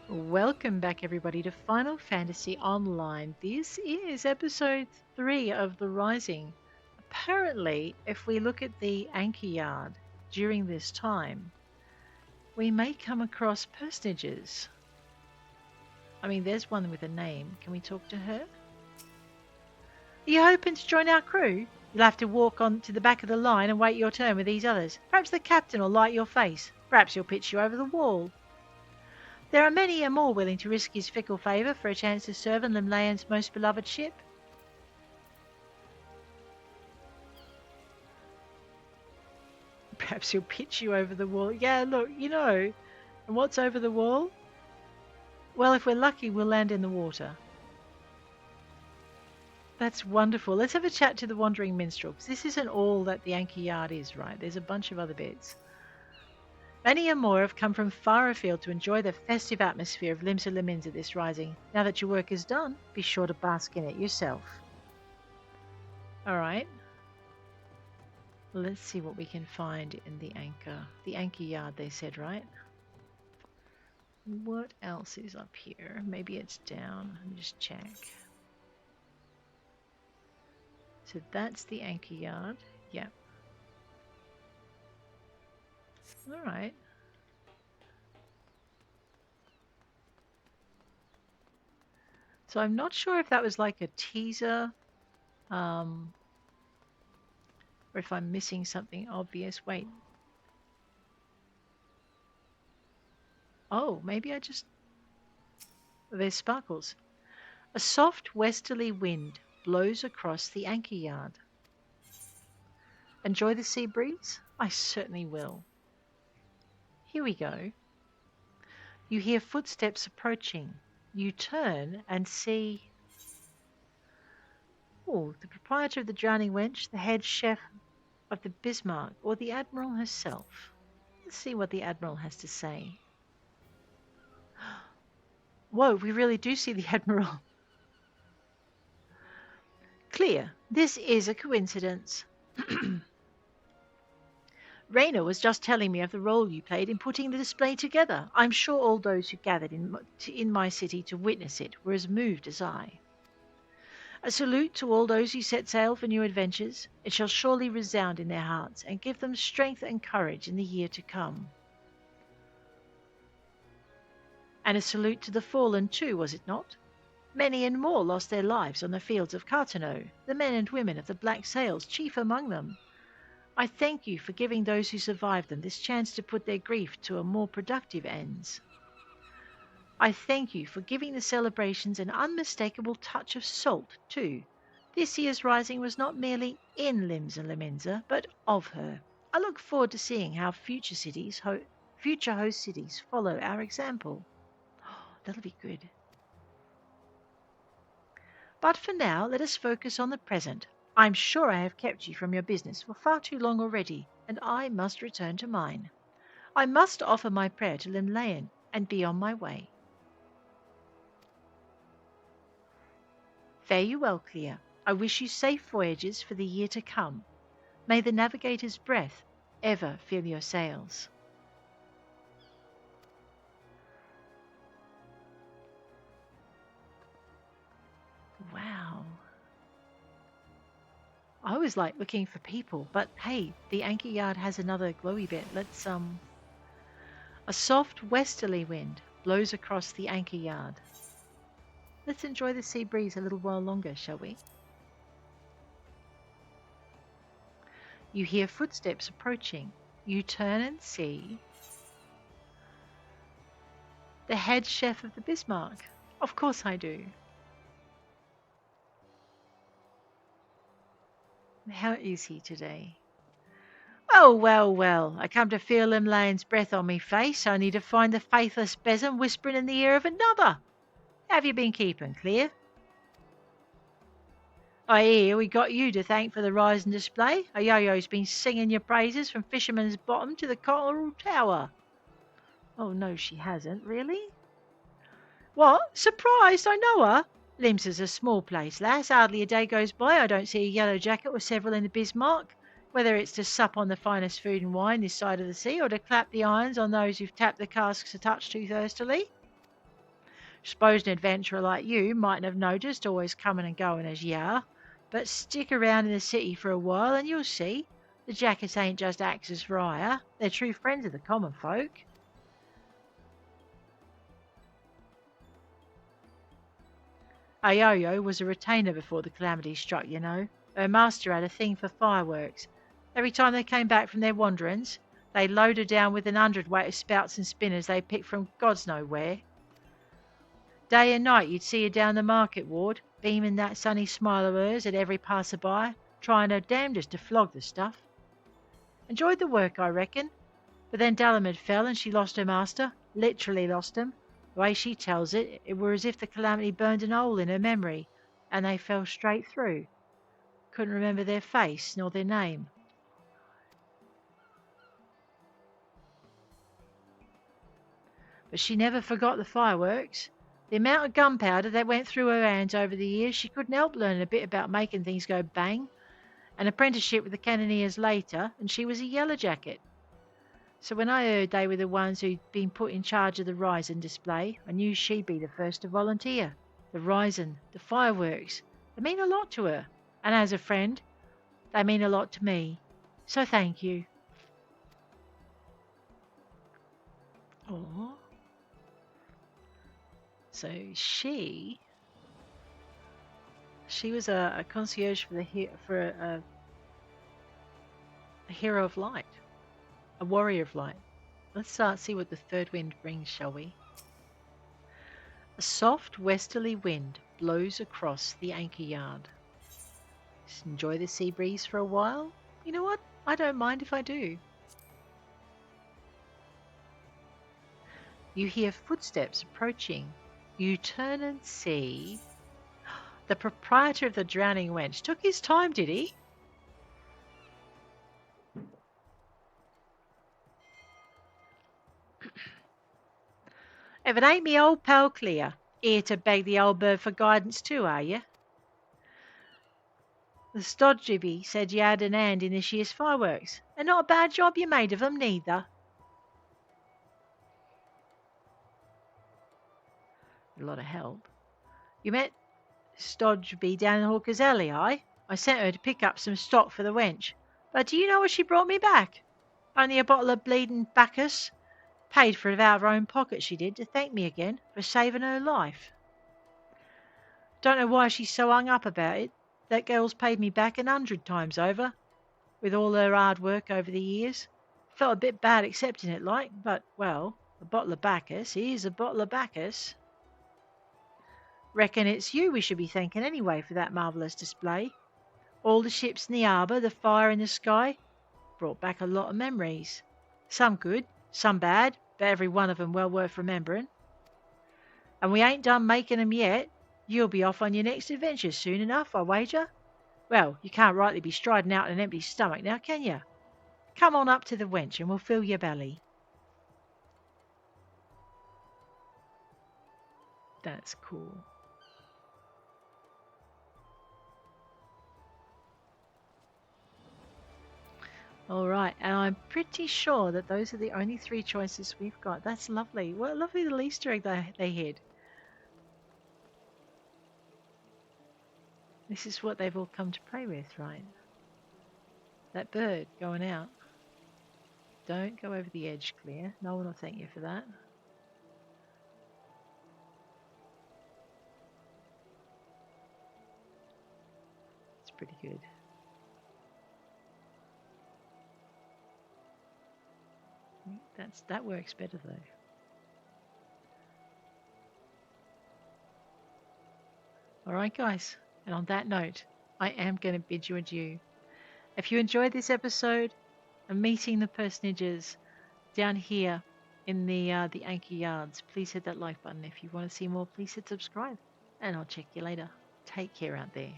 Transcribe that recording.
Welcome back, everybody, to Final Fantasy Online. This is episode 3 of The Rising. Apparently, if we look at the anchor yard during this time, we may come across personages. I mean, there's one with a name. Can we talk to her? Are you hoping to join our crew? You'll have to walk on to the back of the line and wait your turn with these others. Perhaps the captain will light your face. Perhaps he'll pitch you over the wall. There are many a more willing to risk his fickle favour for a chance to serve on Limlayan's most beloved ship. Perhaps he'll pitch you over the wall. Yeah, look, and what's over the wall? Well, if we're lucky, we'll land in the water. That's wonderful. Let's have a chat to the Wandering Minstrel, because this isn't all that the anchor yard is, right? There's a bunch of other bits. Many and more have come from far afield to enjoy the festive atmosphere of Limsa Lominsa this rising. Now that your work is done, be sure to bask in it yourself. All right. Let's see what we can find in the anchor. The anchor yard, they said, right? What else is up here? Maybe it's down. Let me just check. So that's the anchor yard. Yep. All right. So I'm not sure if that was like a teaser, or if I'm missing something obvious. Wait. Oh, maybe I just... There's sparkles. A soft westerly wind blows across the anchor yard. Enjoy the sea breeze? I certainly will. Here we go. You hear footsteps approaching. You turn and see... Oh, the proprietor of the Drowning Wench, the head chef of the Bismarck, or the Admiral herself. Let's see what the Admiral has to say. Whoa, we really do see the Admiral. Clear, this is a coincidence. Raina was just telling me of the role you played in putting the display together. I'm sure all those who gathered in my city to witness it were as moved as I. A salute to all those who set sail for new adventures. It shall surely resound in their hearts and give them strength and courage in the year to come. And a salute to the fallen too, was it not? Many and more lost their lives on the fields of Cartano, the men and women of the Black Sails chief among them. I thank you for giving those who survived them this chance to put their grief to a more productive ends. I thank you for giving the celebrations an unmistakable touch of salt, too. This year's rising was not merely in Limsa Lominsa, but of her. I look forward to seeing how future host cities follow our example. Oh, that'll be good. But for now, let us focus on the present. I'm sure I have kept you from your business for far too long already, and I must return to mine. I must offer my prayer to Limlayan and be on my way. Fare you well, Clea. I wish you safe voyages for the year to come. May the navigator's breath ever fill your sails. Wow. I was like looking for people, but hey, the anchor yard has another glowy bit. Let's A soft westerly wind blows across the anchor yard. Let's enjoy the sea breeze a little while longer, shall we? You hear footsteps approaching. You turn and see the head chef of the Bismarck. Of course I do. How is he today? Oh, well, well. I come to feel Limlayan's breath on me face, only to find the faithless besom whispering in the ear of another. How have you been keeping, Clear? I hear we got you to thank for the rising display. A yo-yo's been singing your praises from Fisherman's Bottom to the Coral Tower. Oh, no, she hasn't. Really? What? Surprised? I know her. Limsa's a small place, lass. Hardly a day goes by I don't see a yellow jacket or several in the Bismarck, whether it's to sup on the finest food and wine this side of the sea, or to clap the irons on those who've tapped the casks a touch too thirstily. Suppose an adventurer like you mightn't have noticed, always coming and going as you are. But stick around in the city for a while and you'll see. The jackets ain't just axes for hire. They're true friends of the common folk. Ayoyo was a retainer before the calamity struck, you know. Her master had a thing for fireworks. Every time they came back from their wanderings, they loaded her down with 100 weight of spouts and spinners they picked from God's know where. Day and night you'd see her down the market ward, beaming that sunny smile of hers at every passer-by, trying her damnedest to flog the stuff. Enjoyed the work, I reckon, but then Dalamud fell and she lost her master, literally lost him. The way she tells it, it were as if the calamity burned an hole in her memory, and they fell straight through. Couldn't remember their face nor their name. But she never forgot the fireworks. The amount of gunpowder that went through her hands over the years, she couldn't help learning a bit about making things go bang. An apprenticeship with the cannoneers later, and she was a yellow jacket. So when I heard they were the ones who'd been put in charge of the Ryzen display, I knew she'd be the first to volunteer. The Ryzen, the fireworks, they mean a lot to her. And as a friend, they mean a lot to me. So thank you. Oh. So she was a concierge for a hero of light, a warrior of light. Let's see what the third wind brings, shall we? A soft westerly wind blows across the anchor yard. Just enjoy the sea breeze for a while. You know what? I don't mind if I do. You hear footsteps approaching. You turn and see the proprietor of the Drowning Wench. Took his time, did he? If it ain't me old pal Clear, here to beg the old bird for guidance too, are you? The Stodgibby said you had an hand in this year's fireworks, and not a bad job you made of them neither. A lot of help. You met Stodgeby down in Hawker's Alley, I sent her to pick up some stock for the wench. But do you know what she brought me back? Only a bottle of bleeding Bacchus. Paid for it out of her own pocket, she did, to thank me again for saving her life. Don't know why she's so hung up about it. That girl's paid me back 100 times over, with all her hard work over the years. Felt a bit bad accepting it like, but, well, a bottle of Bacchus is a bottle of Bacchus. Reckon it's you we should be thanking anyway for that marvellous display. All the ships in the harbour, the fire in the sky, brought back a lot of memories. Some good, some bad, but every one of 'em well worth remembering. And we ain't done making 'em yet. You'll be off on your next adventure soon enough, I wager. Well, you can't rightly be striding out on an empty stomach now, can you? Come on up to the wench and we'll fill your belly. That's cool. All right, and I'm pretty sure that those are the only 3 choices we've got. That's lovely. What a lovely little Easter egg they hid. This is what they've all come to pray with, right? That bird going out. Don't go over the edge, Clear. No one will thank you for that. It's pretty good. That works better though. Alright guys, and on that note, I am going to bid you adieu. If you enjoyed this episode and meeting the personages down here in the Anchor Yards, please hit that like button. If you want to see more, please hit subscribe. And I'll check you later. Take care out there.